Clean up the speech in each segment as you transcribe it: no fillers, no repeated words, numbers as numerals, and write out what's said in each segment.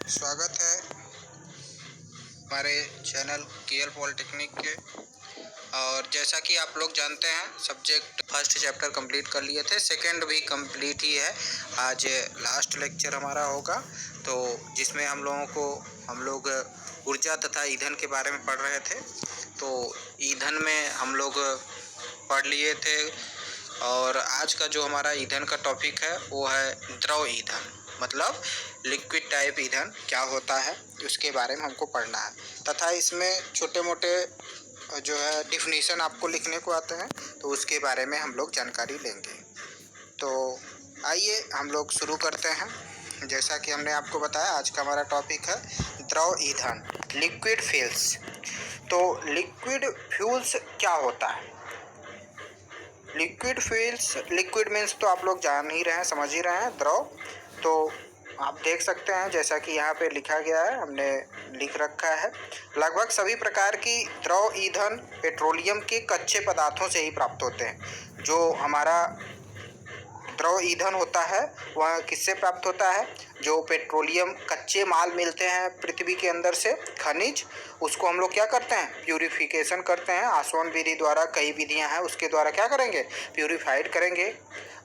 स्वागत है हमारे चैनल केएल पॉलिटेक्निक के। और जैसा कि आप लोग जानते हैं, सब्जेक्ट फर्स्ट चैप्टर कंप्लीट कर लिए थे, सेकंड भी कंप्लीट ही है। आज लास्ट लेक्चर हमारा होगा, तो जिसमें हम लोग ऊर्जा तथा ईंधन के बारे में पढ़ रहे थे। तो ईंधन में हम लोग पढ़ लिए थे, और आज का जो हमारा ईंधन का टॉपिक है वो है द्रव ईंधन, मतलब लिक्विड टाइप ईंधन क्या होता है उसके बारे में हमको पढ़ना है। तथा इसमें छोटे मोटे जो है डिफिनीशन आपको लिखने को आते हैं, तो उसके बारे में हम लोग जानकारी लेंगे। तो आइए हम लोग शुरू करते हैं। जैसा कि हमने आपको बताया, आज का हमारा टॉपिक है द्रव ईंधन, लिक्विड फ्यूल्स। तो लिक्विड फ्यूल्स क्या होता है? लिक्विड फ्यूल्स, लिक्विड मीन्स तो आप लोग जान ही रहे हैं, समझ ही रहे हैं, द्रव। तो आप देख सकते हैं जैसा कि यहाँ पे लिखा गया है, हमने लिख रखा है, लगभग सभी प्रकार की द्रव ईंधन पेट्रोलियम के कच्चे पदार्थों से ही प्राप्त होते हैं। जो हमारा द्रव ईंधन होता है वह किससे प्राप्त होता है? जो पेट्रोलियम कच्चे माल मिलते हैं पृथ्वी के अंदर से, खनिज, उसको हम लोग क्या करते हैं? प्यूरिफिकेशन करते हैं। आसवन विधि द्वारा, कई विधियां हैं, उसके द्वारा क्या करेंगे? प्यूरिफाइड करेंगे,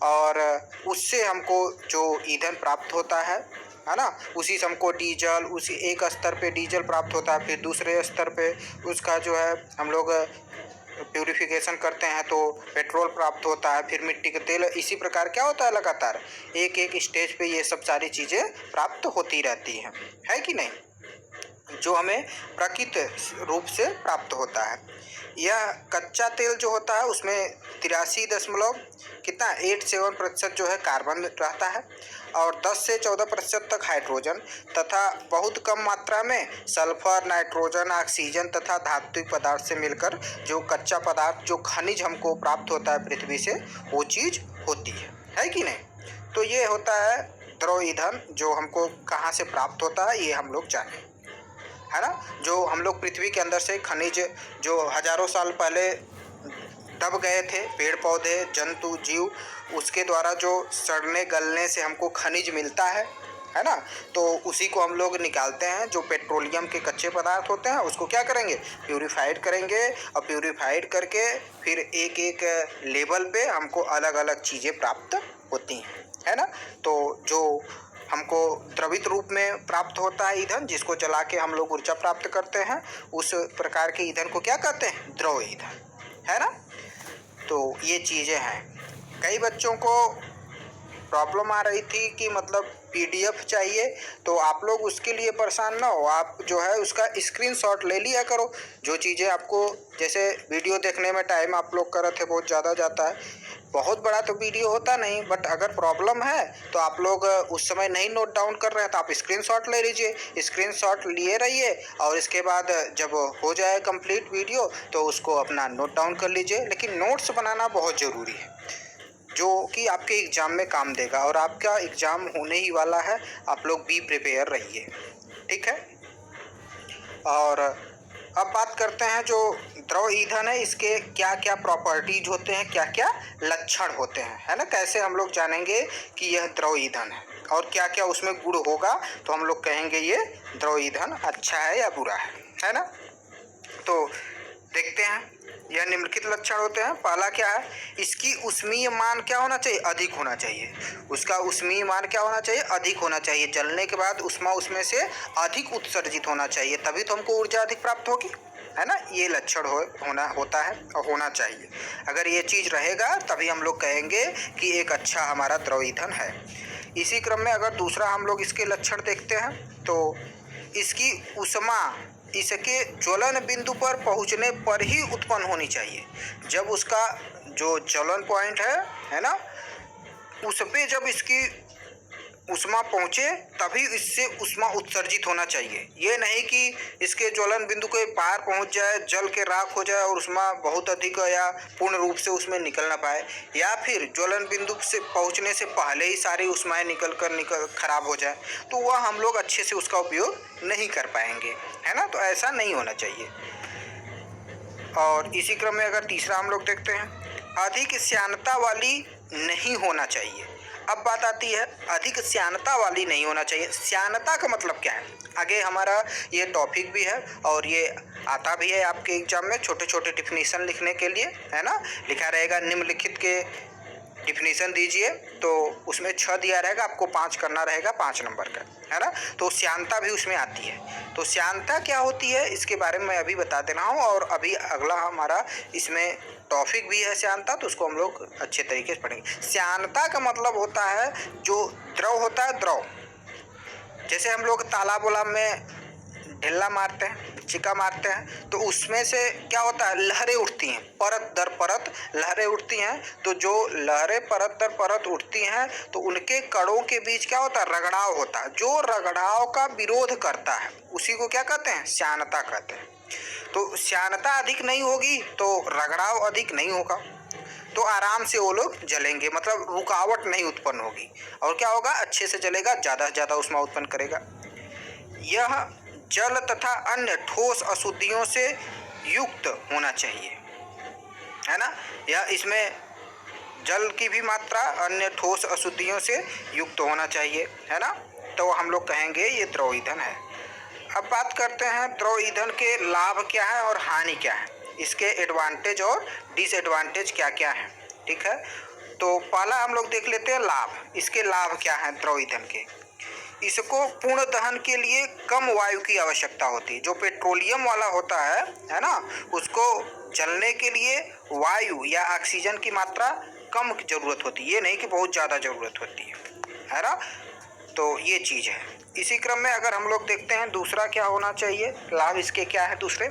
और उससे हमको जो ईंधन प्राप्त होता है ना, उसी से हमको डीजल, उसी एक स्तर पे डीजल प्राप्त होता है, फिर दूसरे स्तर पे उसका जो है हम लोग प्यूरिफिकेशन करते हैं तो पेट्रोल प्राप्त होता है, फिर मिट्टी का तेल। इसी प्रकार क्या होता है, लगातार एक एक स्टेज पे ये सब सारी चीज़ें प्राप्त होती रहती हैं, है कि नहीं, जो हमें प्राकृतिक रूप से प्राप्त होता है। यह कच्चा तेल जो होता है उसमें 87% जो है कार्बन रहता है, और 10 से 14% तक हाइड्रोजन, तथा बहुत कम मात्रा में सल्फर, नाइट्रोजन, ऑक्सीजन तथा धात्विक पदार्थ से मिलकर जो कच्चा पदार्थ, जो खनिज हमको प्राप्त होता है पृथ्वी से, वो चीज़ होती है कि नहीं। तो ये होता है द्रव ईंधन, जो हमको कहाँ से प्राप्त होता है ये हम लोग जानें, है ना। जो हम लोग पृथ्वी के अंदर से खनिज जो हजारों साल पहले दब गए थे, पेड़ पौधे, जंतु, जीव, उसके द्वारा जो सड़ने गलने से हमको खनिज मिलता है ना, तो उसी को हम लोग निकालते हैं। जो पेट्रोलियम के कच्चे पदार्थ होते हैं उसको क्या करेंगे? प्यूरिफाइड करेंगे, और प्यूरिफाइड करके फिर एक एक लेवल पे हमको अलग अलग चीज़ें प्राप्त होती हैं, है ना। तो जो हमको द्रवित रूप में प्राप्त होता है ईंधन, जिसको जला के हम लोग ऊर्जा प्राप्त करते हैं, उस प्रकार के ईंधन को क्या कहते हैं? द्रव ईंधन, है ना। तो ये चीज़ें हैं। कई बच्चों को प्रॉब्लम आ रही थी कि मतलब पीडीएफ चाहिए, तो आप लोग उसके लिए परेशान ना हो, आप जो है उसका स्क्रीनशॉट ले लिया करो। जो चीज़ें आपको, जैसे वीडियो देखने में टाइम आप लोग कर रहे थे बहुत ज़्यादा जाता है, बहुत बड़ा तो वीडियो होता नहीं, बट अगर प्रॉब्लम है तो आप लोग उस समय नहीं नोट डाउन कर रहे हैं तो आप स्क्रीनशॉट ले लीजिए, स्क्रीनशॉट लिए रहिए, और इसके बाद जब हो जाए कंप्लीट वीडियो तो उसको अपना नोट डाउन कर लीजिए। लेकिन नोट्स बनाना बहुत ज़रूरी है, जो कि आपके एग्ज़ाम में काम देगा, और आपका एग्ज़ाम होने ही वाला है, आप लोग बी प्रिपेयर रहिए, ठीक है। और अब बात करते हैं जो द्रव ईंधन है, इसके क्या क्या प्रॉपर्टीज होते हैं, क्या क्या लक्षण होते हैं, है ना। कैसे हम लोग जानेंगे कि यह द्रव ईंधन है, और क्या क्या उसमें गुण होगा तो हम लोग कहेंगे ये द्रव ईंधन अच्छा है या बुरा है ना। तो देखते हैं, यह निम्नलिखित लक्षण होते हैं। पहला क्या है? इसकी ऊष्मीय मान क्या होना चाहिए? अधिक होना चाहिए। उसका ऊष्मीय मान क्या होना चाहिए? अधिक होना चाहिए। जलने के बाद ऊष्मा उसमें से अधिक उत्सर्जित होना चाहिए, तभी तो हमको ऊर्जा अधिक प्राप्त होगी, है ना। ये लक्षण होता है और होना चाहिए। अगर ये चीज़ रहेगा तभी हम लोग कहेंगे कि एक अच्छा हमारा द्रव ईंधन है। इसी क्रम में अगर दूसरा हम लोग इसके लक्षण देखते हैं, तो इसकी ऊष्मा इसके ज्वलन बिंदु पर पहुंचने पर ही उत्पन्न होनी चाहिए। जब उसका जो ज्वलन पॉइंट है ना, उस पे जब इसकी ऊष्मा पहुँचे तभी इससे ऊष्मा उत्सर्जित होना चाहिए। ये नहीं कि इसके ज्वलन बिंदु के पार पहुँच जाए, जल के राख हो जाए और ऊष्मा बहुत अधिक या पूर्ण रूप से उसमें निकल ना पाए, या फिर ज्वलन बिंदु से पहुँचने से पहले ही सारी ऊष्माएँ निकल खराब हो जाए, तो वह हम लोग अच्छे से उसका उपयोग नहीं कर पाएंगे, है ना। तो ऐसा नहीं होना चाहिए। और इसी क्रम में अगर तीसरा हम लोग देखते हैं, अधिक श्यानता वाली नहीं होना चाहिए। अब बात आती है अधिक श्यानता वाली नहीं होना चाहिए। श्यानता का मतलब क्या है, आगे हमारा ये टॉपिक भी है और ये आता भी है आपके एग्जाम में छोटे छोटे डिफिनीशन लिखने के लिए, है ना। लिखा रहेगा निम्नलिखित के डिफिनीशन दीजिए, तो उसमें 6 दिया रहेगा, आपको 5 करना रहेगा, 5 नंबर का, है ना। तो श्यानता भी उसमें आती है। तो श्यानता क्या होती है इसके बारे में मैं अभी बता दे रहा हूँ, और अभी अगला हमारा इसमें टॉपिक भी है श्यानता, तो उसको हम लोग अच्छे तरीके से पढ़ेंगे। श्यानता का मतलब होता है जो द्रव होता है, द्रव जैसे हम लोग तालाब वालाब में ढिल्ला मारते हैं, चिका मारते हैं, तो उसमें से क्या होता है, लहरें उठती हैं, परत दर परत लहरें उठती हैं। तो जो लहरें परत दर परत उठती हैं तो उनके कणों के बीच क्या होता है, रगड़ाव होता है। जो रगड़ाव का विरोध करता है उसी को क्या कहते हैं, श्यानता कहते हैं। तो श्यानता अधिक नहीं होगी तो रगड़ाव अधिक नहीं होगा, तो आराम से वो लोग जलेंगे, मतलब रुकावट नहीं उत्पन्न होगी, और क्या होगा, अच्छे से जलेगा, ज़्यादा से ज़्यादा ऊष्मा उत्पन्न करेगा। यह जल तथा अन्य ठोस अशुद्धियों से युक्त होना चाहिए, है ना। यह इसमें जल की भी मात्रा अन्य ठोस अशुद्धियों से युक्त होना चाहिए, है ना। तो हम लोग कहेंगे ये द्रव ईंधन है। अब बात करते हैं द्रव ईंधन के लाभ क्या है और हानि क्या है, इसके एडवांटेज और डिसएडवांटेज क्या क्या है, ठीक है। तो पहला हम लोग देख लेते हैं लाभ। इसके लाभ क्या हैं द्रव ईंधन के। इसको पूर्ण दहन के लिए कम वायु की आवश्यकता होती है। जो पेट्रोलियम वाला होता है ना, उसको जलने के लिए वायु या ऑक्सीजन की मात्रा कम जरूरत होती है, ये नहीं कि बहुत ज़्यादा ज़रूरत होती है ना। तो ये चीज़ है। इसी क्रम में अगर हम लोग देखते हैं दूसरा क्या होना चाहिए, लाभ इसके क्या है दूसरे,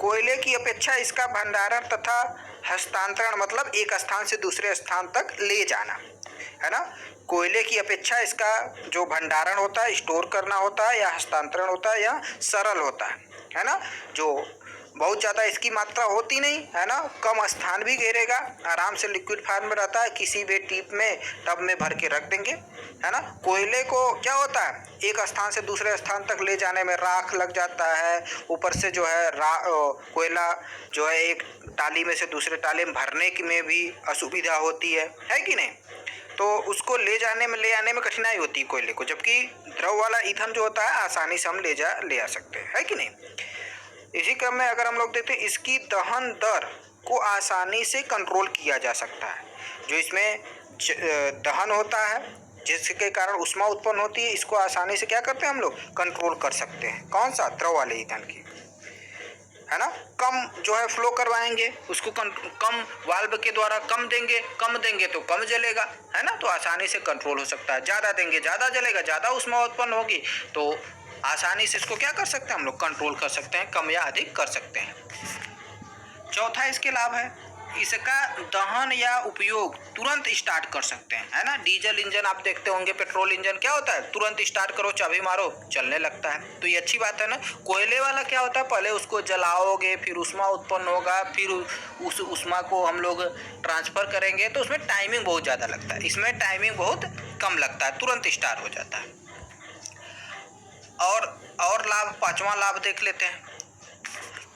कोयले की अपेक्षा इसका भंडारण तथा हस्तांतरण, मतलब एक स्थान से दूसरे स्थान तक ले जाना, है ना। कोयले की अपेक्षा इसका जो भंडारण होता है, स्टोर करना होता है, या हस्तांतरण होता है, या सरल होता है ना। जो बहुत ज़्यादा इसकी मात्रा होती नहीं, है ना, कम स्थान भी घेरेगा, आराम से लिक्विड फॉर्म में रहता है, किसी भी टिप में टब में भर के रख देंगे, है ना। कोयले को क्या होता है, एक स्थान से दूसरे स्थान तक ले जाने में राख लग जाता है, ऊपर से जो है कोयला जो है एक टाली में से दूसरे टाली में भरने में भी असुविधा होती है कि नहीं। तो उसको ले आने में कठिनाई होती है कोयले को, जबकि द्रव वाला ईंधन जो होता है आसानी से हम ले आ सकते हैं, है कि नहीं। इसी क्रम में अगर हम लोग देखते हैं इसकी दहन दर को आसानी से कंट्रोल किया जा सकता है। जो इसमें दहन होता है जिसके कारण ऊष्मा उत्पन्न होती है, इसको आसानी से क्या करते हैं हम लोग, कंट्रोल कर सकते हैं। कौन सा, द्रव वाले ईंधन की, है ना। कम जो है फ्लो करवाएंगे उसको, कम वाल्व के द्वारा कम देंगे तो कम जलेगा, है ना। तो आसानी से कंट्रोल हो सकता है। ज़्यादा देंगे ज़्यादा जलेगा, ज़्यादा ऊष्मा उत्पन्न होगी, तो आसानी से इसको क्या कर सकते हैं हम लोग, कंट्रोल कर सकते हैं, कम या अधिक कर सकते हैं। चौथा इसके लाभ है, इसका दहन या उपयोग तुरंत स्टार्ट कर सकते हैं, है ना। डीजल इंजन आप देखते होंगे, पेट्रोल इंजन क्या होता है, तुरंत स्टार्ट करो, चाबी मारो, चलने लगता है। तो ये अच्छी बात है ना। कोयले वाला क्या होता है, पहले उसको जलाओगे, फिर ऊष्मा उत्पन्न होगा, फिर उस ऊष्मा को हम लोग ट्रांसफ़र करेंगे, तो उसमें टाइमिंग बहुत ज़्यादा लगता है। इसमें टाइमिंग बहुत कम लगता है, तुरंत स्टार्ट हो जाता है। और लाभ, पांचवा लाभ देख लेते हैं।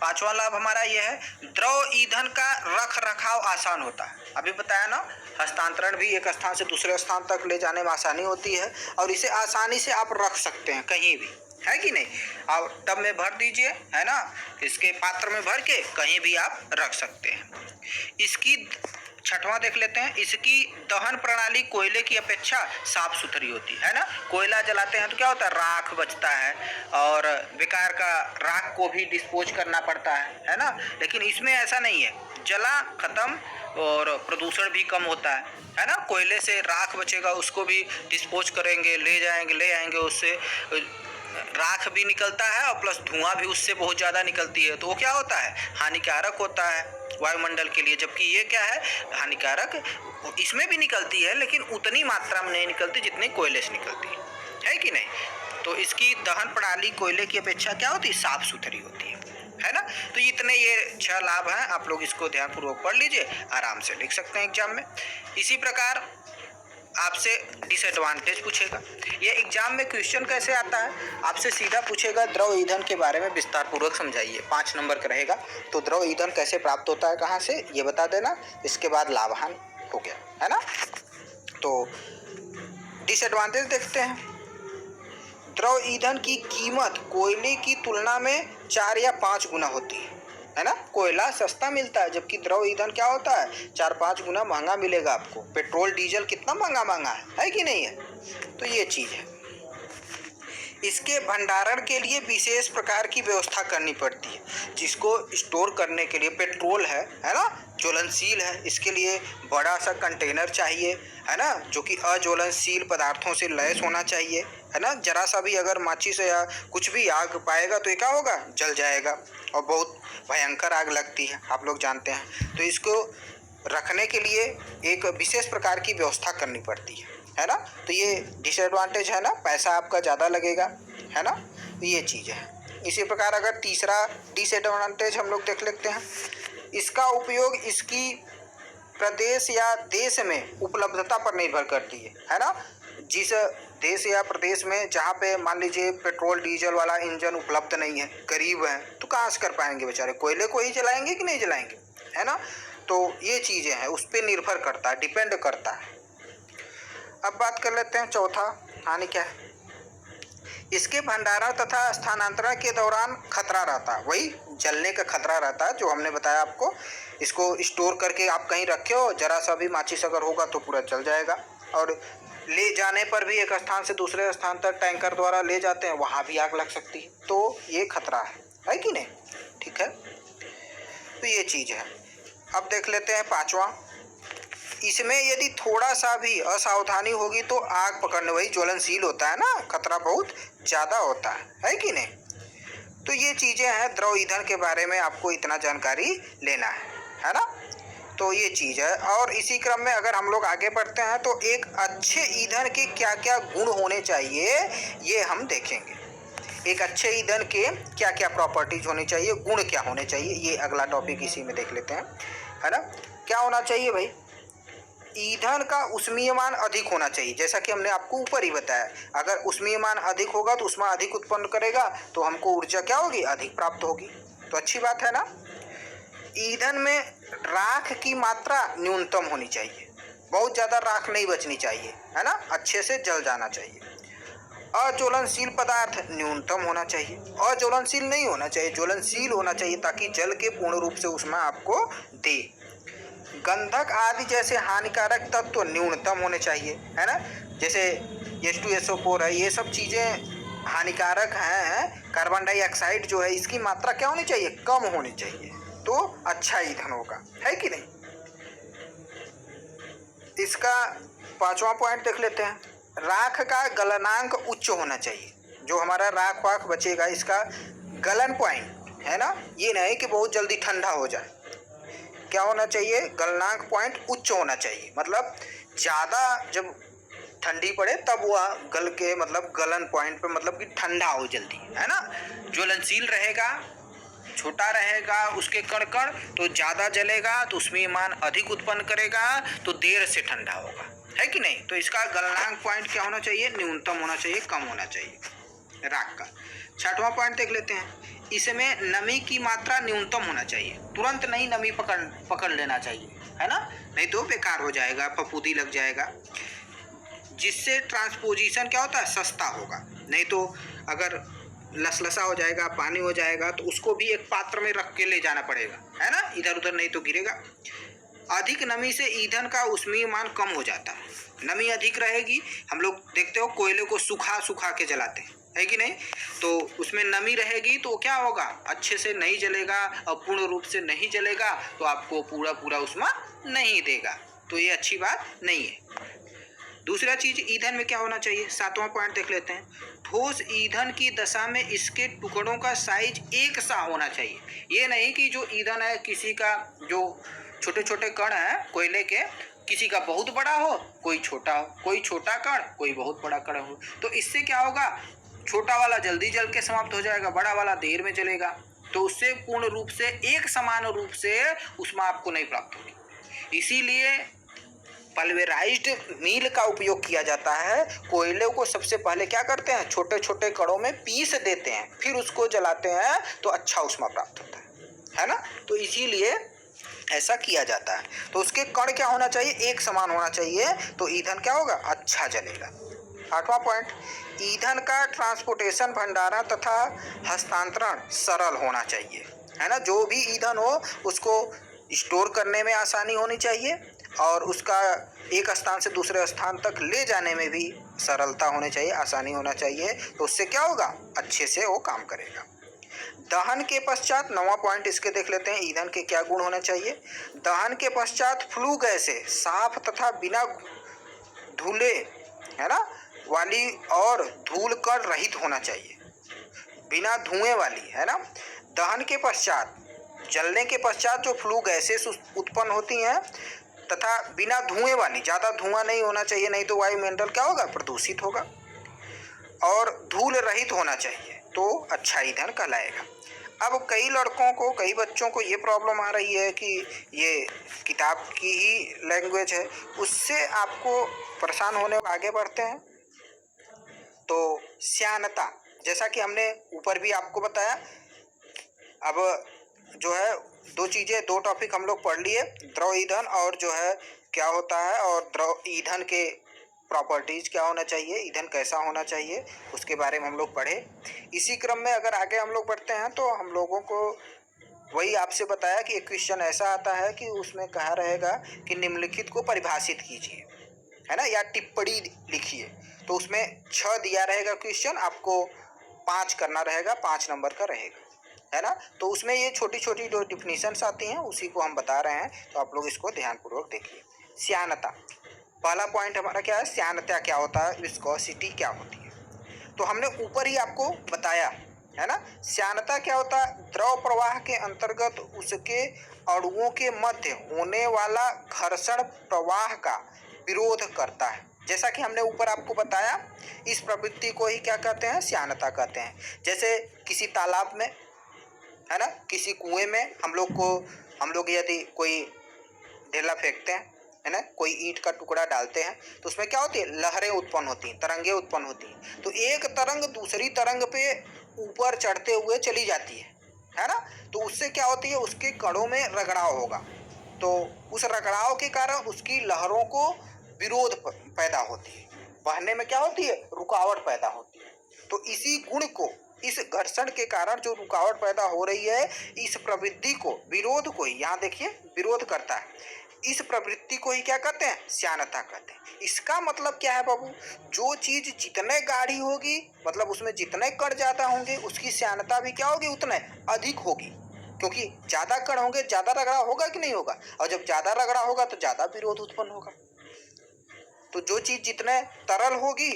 पांचवा लाभ हमारा ये है, द्रव ईंधन का रख रखाव आसान होता है। अभी बताया ना, हस्तांतरण भी एक स्थान से दूसरे स्थान तक ले जाने में आसानी होती है, और इसे आसानी से आप रख सकते हैं कहीं भी, है कि नहीं। आप टब में भर दीजिए, है ना, इसके पात्र में भर के कहीं भी आप रख सकते हैं। इसकी छठवां देख लेते हैं, इसकी दहन प्रणाली कोयले की अपेक्षा साफ सुथरी होती है ना। कोयला जलाते हैं तो क्या होता है, राख बचता है, और बेकार का राख को भी डिस्पोज करना पड़ता है ना। लेकिन इसमें ऐसा नहीं है, जला खत्म, और प्रदूषण भी कम होता है ना। कोयले से राख बचेगा, उसको भी डिस्पोज करेंगे, ले आएंगे, उससे राख भी निकलता है, और प्लस धुआं भी उससे बहुत ज़्यादा निकलती है। तो वो क्या होता है, हानिकारक होता है वायुमंडल के लिए। जबकि ये क्या है, हानिकारक इसमें भी निकलती है, लेकिन उतनी मात्रा में नहीं निकलती जितनी कोयले से निकलती है कि नहीं। तो इसकी दहन प्रणाली कोयले की अपेक्षा क्या होती है, साफ सुथरी होती है ना। तो इतने ये 6 लाभ हैं, आप लोग इसको ध्यानपूर्वक पढ़ लीजिए, आराम से लिख सकते हैं एग्जाम में। इसी प्रकार आपसे डिसएडवांटेज पूछेगा। ये एग्जाम में क्वेश्चन कैसे आता है, आपसे सीधा पूछेगा द्रव ईंधन के बारे में विस्तार पूर्वक समझाइए, 5 नंबर का रहेगा। तो द्रव ईंधन कैसे प्राप्त होता है, कहाँ से, ये बता देना। इसके बाद लाभान हो गया, है ना। तो डिसएडवांटेज देखते हैं। द्रव ईंधन की कीमत कोयले की तुलना में 4 या 5 गुना होती है ना। कोयला सस्ता मिलता है जबकि द्रव ईंधन क्या होता है, 4-5 गुना महंगा मिलेगा आपको। पेट्रोल डीजल कितना महंगा महंगा है कि नहीं है। तो ये चीज़ है। इसके भंडारण के लिए विशेष प्रकार की व्यवस्था करनी पड़ती है। जिसको स्टोर करने के लिए पेट्रोल है ना, ज्वलनशील है, इसके लिए बड़ा सा कंटेनर चाहिए, है ना, जो कि अज्वलनशील पदार्थों से लैस होना चाहिए, है ना। जरा सा भी अगर माचिस या कुछ भी आग पाएगा तो ये क्या होगा, जल जाएगा और बहुत भयंकर आग लगती है, आप लोग जानते हैं। तो इसको रखने के लिए एक विशेष प्रकार की व्यवस्था करनी पड़ती है ना। तो ये डिसएडवांटेज है ना, पैसा आपका ज़्यादा लगेगा, है ना। तो ये चीज़ है। इसी प्रकार अगर तीसरा डिसएडवांटेज हम लोग देख लेते हैं। इसका उपयोग इसकी प्रदेश या देश में उपलब्धता पर निर्भर करती है ना। जिस देश या प्रदेश में जहाँ पे मान लीजिए पेट्रोल डीजल वाला इंजन उपलब्ध नहीं है, गरीब हैं, तो कहाँ से कर पाएंगे बेचारे, कोयले को ही जलाएंगे कि नहीं जलाएंगे, है ना। तो ये चीज़ें हैं, उस पर निर्भर करता है, डिपेंड करता है। अब बात कर लेते हैं चौथा हानि क्या है। इसके भंडारण तथा स्थानांतरण के दौरान खतरा रहता है, वही जलने का खतरा रहता है जो हमने बताया आपको। इसको स्टोर करके आप कहीं रखे हो, जरा सा भी माचिस अगर होगा तो पूरा जल जाएगा। और ले जाने पर भी एक स्थान से दूसरे स्थान तक टैंकर द्वारा ले जाते हैं, वहाँ भी आग लग सकती है। तो ये खतरा है कि नहीं, ठीक है। तो ये चीज़ है। अब देख लेते हैं पांचवा। इसमें यदि थोड़ा सा भी असावधानी होगी तो आग पकड़ने, वही ज्वलनशील होता है ना, खतरा बहुत ज़्यादा होता है कि नहीं। तो ये चीज़ें हैं, द्रव ईंधन के बारे में आपको इतना जानकारी लेना है ना। तो ये चीज़ है। और इसी क्रम में अगर हम लोग आगे बढ़ते हैं तो एक अच्छे ईंधन के क्या क्या गुण होने चाहिए ये हम देखेंगे। एक अच्छे ईंधन के क्या क्या प्रॉपर्टीज होनी चाहिए, गुण क्या होने चाहिए, ये अगला टॉपिक इसी में देख लेते हैं, है ना। क्या होना चाहिए भाई, ईंधन का ऊष्मीयमान अधिक होना चाहिए। जैसा कि हमने आपको ऊपर ही बताया, अगर ऊष्मीयमान अधिक होगा तो ऊष्मा अधिक उत्पन्न करेगा, तो हमको ऊर्जा क्या होगी, अधिक प्राप्त होगी। तो अच्छी बात है ना। ईंधन में राख की मात्रा न्यूनतम होनी चाहिए, बहुत ज़्यादा राख नहीं बचनी चाहिए, है ना, अच्छे से जल जाना चाहिए। अज्वलनशील पदार्थ न्यूनतम होना चाहिए, अज्वलनशील नहीं होना चाहिए, ज्वलनशील होना चाहिए, ताकि जल के पूर्ण रूप से ऊष्मा आपको दे। गंधक आदि जैसे हानिकारक तत्व न्यूनतम होने चाहिए, है ना। जैसे H2SO4 है, ये सब चीज़ें हानिकारक हैं। कार्बन डाइऑक्साइड जो है, इसकी मात्रा क्या होनी चाहिए, कम होनी चाहिए, तो अच्छा ईंधन होगा, है कि नहीं। इसका पांचवा पॉइंट देख लेते हैं। राख का गलनांक उच्च होना चाहिए। जो हमारा राख वाख बचेगा, इसका गलन पॉइंट है ना, ये नहीं कि बहुत जल्दी ठंडा हो जाए। क्या होना चाहिए, गलनांक पॉइंट उच्च होना चाहिए, मतलब ज़्यादा जब ठंडी पड़े तब वह गल के, मतलब गलन पॉइंट पे, मतलब कि ठंडा हो जल्दी, है ना। ज्वलनशील रहेगा, छोटा रहेगा उसके कण कण, तो ज़्यादा जलेगा तो ऊष्मीयमान अधिक उत्पन्न करेगा, तो देर से ठंडा होगा, है कि नहीं। तो इसका गलनांक पॉइंट क्या होना चाहिए, न्यूनतम होना चाहिए, कम होना चाहिए राख का। छठवां पॉइंट देख लेते हैं। इसमें नमी की मात्रा न्यूनतम होना चाहिए, तुरंत नहीं नमी पकड़ लेना चाहिए, है ना, नहीं तो बेकार हो जाएगा, फफूंदी लग जाएगा। जिससे ट्रांसपोजिशन क्या होता है, सस्ता होगा। नहीं तो अगर लसलसा हो जाएगा, पानी हो जाएगा, तो उसको भी एक पात्र में रख के ले जाना पड़ेगा, है ना, इधर उधर नहीं तो गिरेगा। अधिक नमी से ईंधन का ऊष्मीयमान कम हो जाता है। नमी अधिक रहेगी, हम लोग देखते हो कोयले को सुखा के जलाते हैं, है कि नहीं। तो उसमें नमी रहेगी तो क्या होगा, अच्छे से नहीं जलेगा, और पूर्ण रूप से नहीं जलेगा तो आपको पूरा ऊष्मा नहीं देगा, तो ये अच्छी बात नहीं है। दूसरा चीज ईंधन में क्या होना चाहिए, सातवां पॉइंट देख लेते हैं। ठोस ईंधन की दशा में इसके टुकड़ों का साइज एक सा होना चाहिए। ये नहीं कि जो ईंधन है, किसी का जो छोटे छोटे कण हैं कोयले के, किसी का बहुत बड़ा हो, कोई छोटा हो, कोई छोटा कण, कोई बहुत बड़ा कण हो, तो इससे क्या होगा, छोटा वाला जल्दी जल के समाप्त हो जाएगा, बड़ा वाला देर में जलेगा, तो उससे पूर्ण रूप से एक समान रूप से ऊष्मा आपको नहीं प्राप्त होगी। इसीलिए पल्वेराइज्ड मील का उपयोग किया जाता है। कोयले को सबसे पहले क्या करते हैं, छोटे छोटे कणों में पीस देते हैं, फिर उसको जलाते हैं, तो अच्छा ऊष्मा प्राप्त होता है ना। तो इसीलिए ऐसा किया जाता है। तो उसके कण क्या होना चाहिए, एक समान होना चाहिए, तो ईंधन क्या होगा, अच्छा जलेगा। 8वां पॉइंट, ईंधन का ट्रांसपोर्टेशन, भंडारण तथा हस्तांतरण सरल होना चाहिए, है ना। जो भी ईंधन हो उसको स्टोर करने में आसानी होनी चाहिए और उसका एक स्थान से दूसरे स्थान तक ले जाने में भी सरलता होनी चाहिए, आसानी होना चाहिए। तो उससे क्या होगा, अच्छे से वो काम करेगा। दहन के पश्चात, 9वां पॉइंट इसके देख लेते हैं, ईंधन के क्या गुण होने चाहिए। दहन के पश्चात फ्लू गैसें साफ तथा बिना धूले, है ना, वाली और धूल कण रहित होना चाहिए, बिना धुएं वाली, है ना। दहन के पश्चात, जलने के पश्चात जो फ्लू गैसेस उत्पन्न होती हैं तथा बिना धुएं वाली, ज़्यादा धुआं नहीं होना चाहिए, नहीं तो वायुमंडल क्या होगा, प्रदूषित होगा, और धूल रहित होना चाहिए, तो अच्छा ईंधन कहलाएगा। अब कई लड़कों को, कई बच्चों को ये प्रॉब्लम आ रही है कि ये किताब की ही लैंग्वेज है, उससे आपको परेशान होने, आगे बढ़ते हैं। तो श्यानता, जैसा कि हमने ऊपर भी आपको बताया, अब जो है दो चीज़ें, दो टॉपिक हम लोग पढ़ लिए, द्रव ईंधन और जो है क्या होता है, और द्रव ईंधन के प्रॉपर्टीज़ क्या होना चाहिए, ईंधन कैसा होना चाहिए, उसके बारे में हम लोग पढ़े। इसी क्रम में अगर आगे हम लोग बढ़ते हैं तो हम लोगों को वही आपसे बताया कि एक क्वेश्चन ऐसा आता है कि उसमें कहा रहेगा कि निम्नलिखित को परिभाषित कीजिए, है ना, या टिप्पणी लिखिए। तो उसमें 6 दिया रहेगा क्वेश्चन, आपको 5 करना रहेगा, 5 नंबर का रहेगा, है ना। तो उसमें ये छोटी छोटी जो डिफिनीशंस आती हैं उसी को हम बता रहे हैं, तो आप लोग इसको ध्यानपूर्वक देखिए। श्यानता, पहला पॉइंट हमारा क्या है, श्यानता क्या होता है, विस्कोसिटी क्या होती है। तो हमने ऊपर ही आपको बताया, है ना। श्यानता क्या होता है, द्रव प्रवाह के अंतर्गत उसके अणुओं के मध्य होने वाला घर्षण प्रवाह का विरोध करता है। जैसा कि हमने ऊपर आपको बताया, इस प्रवृत्ति को ही क्या कहते हैं, श्यानता कहते हैं। जैसे किसी तालाब में, है ना, किसी कुएं में हम लोग यदि कोई ढेला फेंकते हैं, है ना, कोई ईंट का टुकड़ा डालते हैं, तो उसमें क्या होती है, लहरें उत्पन्न होती हैं, तरंगें उत्पन्न होती हैं। तो एक तरंग दूसरी तरंग पे ऊपर चढ़ते हुए चली जाती है ना। तो उससे क्या होती है, उसके कणों में रगड़ाव होगा, तो उस रगड़ाव के कारण उसकी लहरों को विरोध पैदा होती है, बहने में क्या होती है, रुकावट पैदा होती है। तो इसी गुण को, इस घर्षण के कारण जो रुकावट पैदा हो रही है, इस प्रवृत्ति को, विरोध को ही, यहाँ देखिए विरोध करता है, इस प्रवृत्ति को ही क्या कहते हैं, श्यानता कहते हैं। इसका मतलब क्या है बाबू, जो चीज जितने गाढ़ी होगी, मतलब उसमें जितने कण ज्यादा होंगे, उसकी श्यानता भी क्या होगी, उतने अधिक होगी, क्योंकि ज्यादा कण होंगे, ज्यादा रगड़ा होगा कि नहीं होगा, और जब ज्यादा रगड़ा होगा तो ज्यादा विरोध उत्पन्न होगा। तो जो चीज जितने तरल होगी,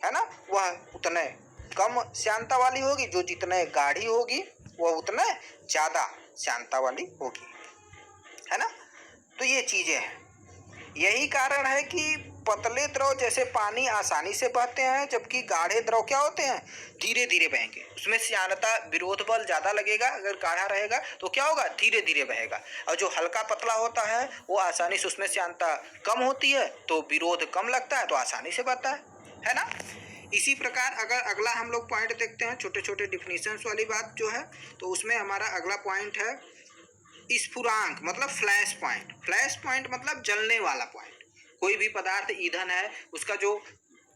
है ना, वह उतने कम श्यानता वाली होगी, जो जितने गाढ़ी होगी वह उतने ज्यादा श्यानता वाली होगी, है ना। तो ये चीजें हैं, यही कारण है कि पतले द्रव जैसे पानी आसानी से बहते हैं, जबकि गाढ़े द्रव क्या होते हैं, धीरे धीरे बहेंगे, उसमें श्यानता, विरोध बल ज्यादा लगेगा। अगर गाढ़ा रहेगा तो क्या होगा, धीरे धीरे बहेगा, और जो हल्का पतला होता है वो आसानी से, उसमें श्यानता कम होती है तो विरोध कम लगता है, तो आसानी से बहता है ना। इसी प्रकार अगर अगला हम लोग पॉइंट देखते हैं, छोटे छोटे डिफिनीशंस वाली बात जो है, तो उसमें हमारा अगला पॉइंट है स्फुरांक, मतलब फ्लैश पॉइंट। फ्लैश पॉइंट मतलब जलने वाला पॉइंट। कोई भी पदार्थ ईंधन है, उसका जो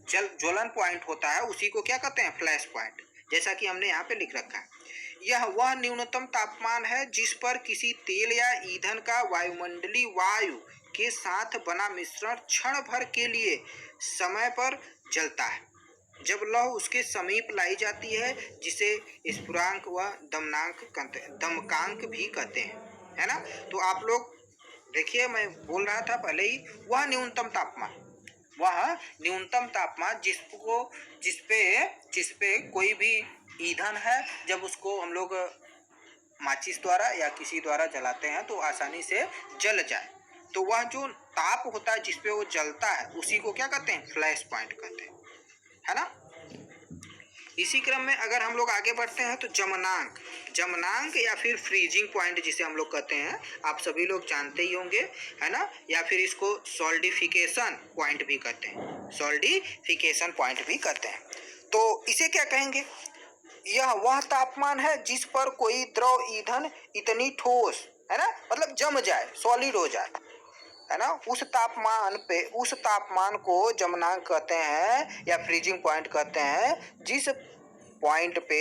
ज्वलन पॉइंट होता है उसी को क्या कहते हैं, फ्लैश पॉइंट। जैसा कि हमने यहाँ पे लिख रखा है, यह वह न्यूनतम तापमान है जिस पर किसी तेल या ईंधन का वायुमंडलीय वायु के साथ बना मिश्रण क्षण भर के लिए समय पर जलता है, जब लौ उसके समीप लाई जाती है, जिसे स्फुरांक व दमकांक भी कहते हैं, है ना। तो आप लोग देखिए, मैं बोल रहा था पहले ही, वह न्यूनतम तापमान जिसपे कोई भी ईंधन है, जब उसको हम लोग माचिस द्वारा या किसी द्वारा जलाते हैं तो आसानी से जल जाए, तो वह जो ताप होता है जिसपे वो जलता है, उसी को क्या कहते हैं, फ्लैश पॉइंट कहते हैं, है ना। इसी क्रम में अगर हम लोग आगे बढ़ते हैं तो जमनांक या फिर फ्रीजिंग पॉइंट जिसे हम लोग कहते हैं, आप सभी लोग जानते ही होंगे, है ना, या फिर इसको सॉल्डिफिकेशन पॉइंट भी कहते हैं, सॉल्डिफिकेशन पॉइंट भी कहते हैं। तो इसे क्या कहेंगे, यह वह तापमान है जिस पर कोई द्रव ईंधन इतनी ठोस, है ना, मतलब जम जाए, सॉलिड हो जाए, है ना, उस तापमान को जमनांक कहते हैं या फ्रीजिंग पॉइंट कहते हैं। जिस पॉइंट पे,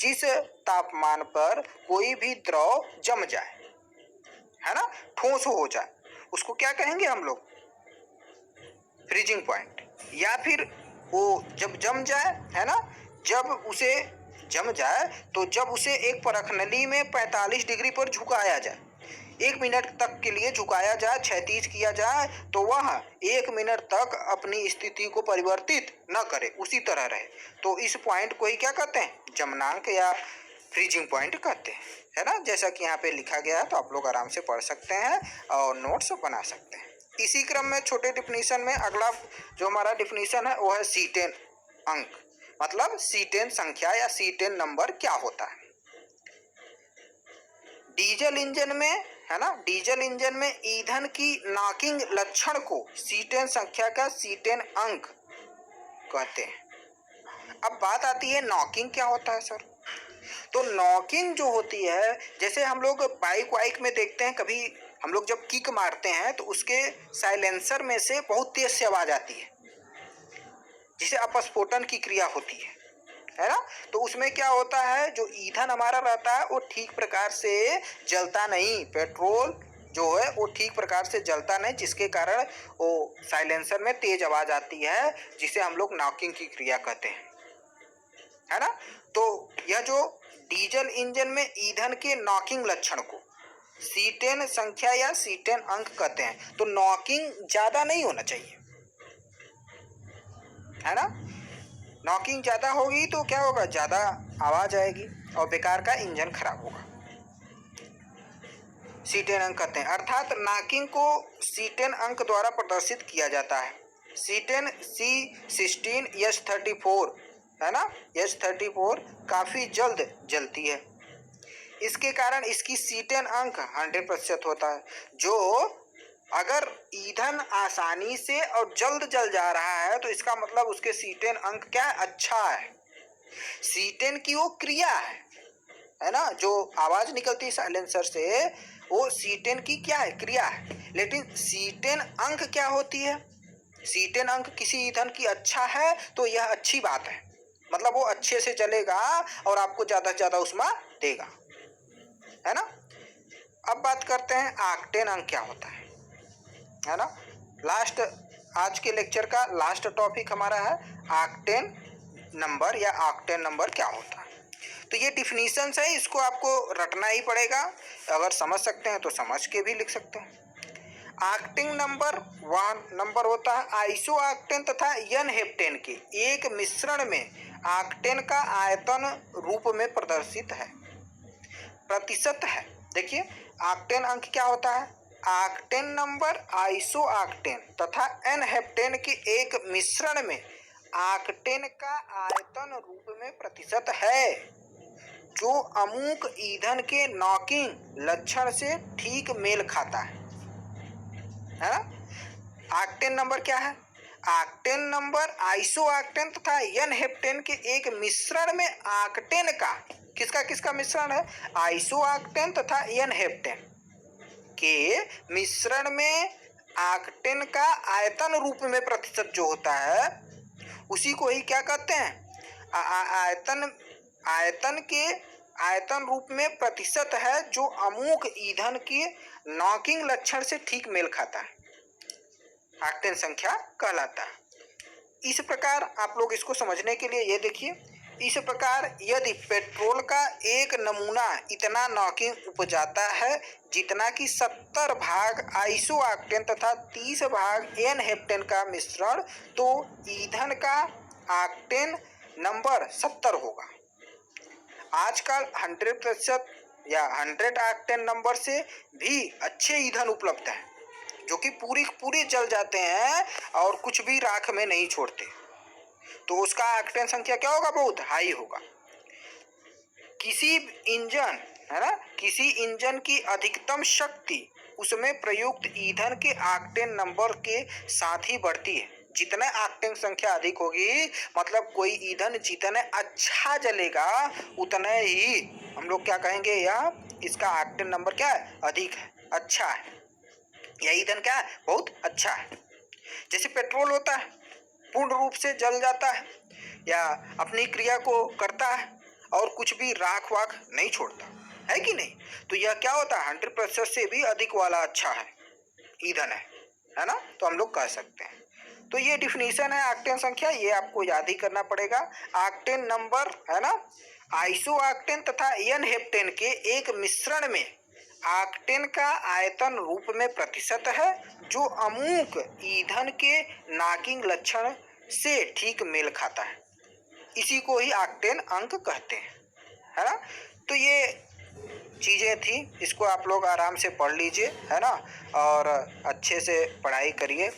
जिस तापमान पर कोई भी द्रव जम जाए, है ना, ठोस हो जाए, उसको क्या कहेंगे हम लोग? Freezing point. या फिर वो जब जम जाए, है ना, जब उसे जम जाए तो जब उसे एक परखनली में 45 डिग्री पर झुकाया जाए, 1 मिनट तक के लिए झुकाया जाए, क्षैतिज किया जाए, तो वह 1 मिनट तक अपनी स्थिति को परिवर्तित न करे, उसी तरह रहे, तो इस पॉइंट को ही क्या कहते हैं? जमनांक या फ्रीजिंग पॉइंट कहते हैं, है ना। जैसा कि यहाँ पे लिखा गया है, तो आप लोग आराम से पढ़ सकते हैं और नोट्स बना सकते हैं। इसी क्रम में छोटे डिफिनीशन में अगला जो हमारा डिफिनीशन है वो है C10 अंक, मतलब C10 संख्या या C10 नंबर क्या होता है। डीजल इंजन में, है ना, डीजल इंजन में ईंधन की नॉकिंग लक्षण को C10 संख्या का C10 अंक कहते हैं। अब बात आती है नॉकिंग क्या होता है सर? तो नॉकिंग जो होती है, जैसे हम लोग बाइक वाइक में देखते हैं, कभी हम लोग जब किक मारते हैं तो उसके साइलेंसर में से बहुत तेज से आवाज आती है, जिसे अपस्फोटन की क्रिया होती है ना। तो उसमें क्या होता है, जो ईंधन हमारा रहता है वो ठीक प्रकार से जलता नहीं, पेट्रोल जो है वो ठीक प्रकार से जलता नहीं, जिसके कारण वो साइलेंसर में तेज आवाज आती है, जिसे हम लोग नॉकिंग की क्रिया कहते हैं, है ना। तो यह जो डीजल इंजन में ईंधन के नॉकिंग लक्षण को C10 संख्या या C10 अंक कहते हैं। तो नॉकिंग ज्यादा नहीं होना चाहिए, है ना। नॉकिंग ज्यादा होगी तो क्या होगा? ज्यादा आवाज आएगी और बेकार का इंजन खराब होगा। C10 अंक कहते हैं, अर्थात नॉकिंग को C10 अंक द्वारा प्रदर्शित किया जाता है। C10 C16 H34, है ना, H34 काफी जल्द जलती है। इसके कारण इसकी C10 अंक 100% होता है। जो अगर ईंधन आसानी से और जल्द जल जा रहा है तो इसका मतलब उसके C10 अंक क्या है? अच्छा है। C10 की वो क्रिया है ना, जो आवाज निकलती है साइलेंसर से, वो C10 की क्या है? क्रिया है। लेकिन C10 अंक क्या होती है? C10 अंक किसी ईंधन की अच्छा है तो यह अच्छी बात है, मतलब वो अच्छे से जलेगा और आपको ज्यादा से ज्यादा उष्मा देगा, है ना। अब बात करते हैं ऑक्टेन अंक क्या होता है ना। लास्ट, आज के लेक्चर का लास्ट टॉपिक हमारा है ऑक्टेन नंबर या ऑक्टेन नंबर क्या होता है। तो ये डिफिनीशन है, इसको आपको रटना ही पड़ेगा। अगर समझ सकते हैं तो समझ के भी लिख सकते हैं। ऑक्टेन नंबर वह नंबर होता है आइसो ऑक्टेन तथा एन हेप्टेन के एक मिश्रण में ऑक्टेन का आयतन रूप में प्रदर्शित है, प्रतिशत है। देखिए ऑक्टेन अंक क्या होता है? ऑक्टेन नंबर आइसो ऑक्टेन तथा एन हेप्टेन के एक मिश्रण में ऑक्टेन का आयतन रूप में प्रतिशत है, जो अमुक ईंधन के नॉकिंग लक्षण से ठीक मेल खाता है ना। ऑक्टेन नंबर क्या है? ऑक्टेन नंबर आइसो ऑक्टेन तथा एन हेप्टेन के एक मिश्रण में ऑक्टेन का, किसका किसका मिश्रण है? आइसो ऑक्टेन तथा एन हेप्टेन के मिश्रण में ऑक्टेन का आयतन रूप में प्रतिशत जो होता है, उसी को ही क्या कहते हैं? आयतन। आयतन के आयतन रूप में प्रतिशत है, जो अमुक ईंधन के नॉकिंग लक्षण से ठीक मेल खाता है, ऑक्टेन संख्या कहलाता है। इस प्रकार आप लोग इसको समझने के लिए ये देखिए, इस प्रकार यदि पेट्रोल का एक नमूना इतना नॉकिंग उपजाता है जितना कि 70 भाग आइसो ऑक्टेन तथा 30 भाग एन हेप्टेन का मिश्रण, तो ईंधन का ऑक्टेन नंबर 70 होगा। आजकल 100% या 100 ऑक्टेन नंबर से भी अच्छे ईंधन उपलब्ध हैं, जो कि पूरी जल जाते हैं और कुछ भी राख में नहीं छोड़ते, तो उसका ऑक्टेन संख्या क्या होगा? बहुत हाई होगा। किसी इंजन, है ना, किसी इंजन की अधिकतम शक्ति उसमें प्रयुक्त ईंधन के ऑक्टेन नंबर के साथ ही बढ़ती है। जितने ऑक्टेन संख्या अधिक होगी, मतलब कोई ईंधन जितने अच्छा जलेगा उतने ही हम लोग क्या कहेंगे, यह इसका ऑक्टेन नंबर क्या है? अधिक है, अच्छा है। यह ईंधन क्या है, बहुत अच्छा है। जैसे पेट्रोल होता है, पूर्ण रूप से जल जाता है या अपनी क्रिया को करता है और कुछ भी राख वाख नहीं छोड़ता, है कि नहीं। तो यह क्या होता है, 100% से भी अधिक वाला अच्छा है ईंधन है ना। तो हम लोग कह सकते हैं। तो ये डिफिनीशन है ऑक्टेन संख्या, ये आपको याद ही करना पड़ेगा। ऑक्टेन नंबर है ना, आइसो ऑक्टेन तथा एन हेप्टेन के एक मिश्रण में ऑक्टेन का आयतन रूप में प्रतिशत है जो अमुक ईंधन के नॉकिंग लक्षण से ठीक मेल खाता है। इसी को ही ऑक्टेन अंक कहते हैं, है ना। तो ये चीज़ें थी, इसको आप लोग आराम से पढ़ लीजिए, है ना, और अच्छे से पढ़ाई करिए।